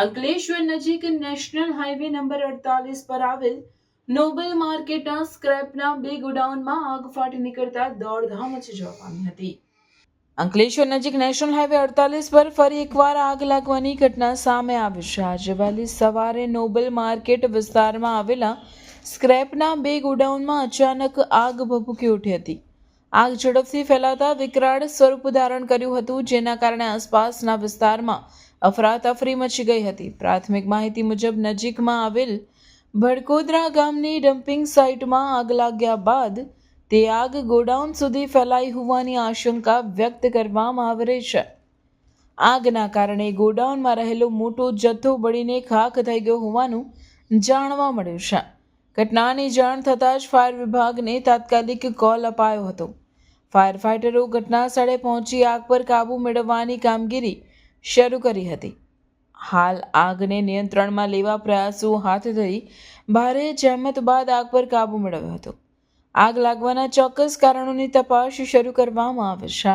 અંકલેશ્વર નજીક national highway number 48 પર આવેલ નોબેલ માર્કેટના સ્ક્રેપના બે ગોડાઉનમાં આગ ફાટી નીકળતા દોડધામ મચી જવા પામી હતી. અંકલેશ્વર નજીક નેશનલ હાઈવે 48 પર ફરી એકવાર આગ લાગવાની ઘટના સામે આવી છે. આજે વહેલી સવારે નોબેલ માર્કેટ વિસ્તારમાં આવેલા સ્ક્રેપના બે ગોડાઉનમાં અચાનક આગ ભભૂકી ઉઠી હતી. આગ ઝડપથી ફેલાતા વિકરાળ સ્વરૂપ ધારણ કર્યું હતું, જેના કારણે આસપાસના વિસ્તારમાં અફરાતફરી મચી ગઈ હતી. પ્રાથમિક માહિતી મુજબ નજીકમાં આવેલ ભડકોદરા ગામની ડમ્પિંગ સાઇટમાં આગ લાગ્યા બાદ તે આગ ગોડાઉન સુધી ફેલાઈ હોવાની આશંકા વ્યક્ત કરવામાં આવી રહી છે. આગના કારણે ગોડાઉનમાં રહેલો મોટો જથ્થો બળીને ખાખ થઈ ગયો હોવાનું જાણવા મળ્યું છે. ઘટનાની જાણ થતાં જ ફાયર વિભાગને તાત્કાલિક કોલ અપાયો હતો. ફાયર ફાઇટરો ઘટના સ્થળે પહોંચી આગ પર કાબૂ મેળવવાની કામગીરી શરૂ કરી હતી. હાલ આગને નિયંત્રણમાં લેવા પ્રયાસો હાથ ધરી ભારે જહેમત બાદ આગ પર કાબૂ મેળવ્યો હતો. આગ લાગવાના ચોક્કસ કારણોની તપાસ શરૂ કરવામાં આવી છે.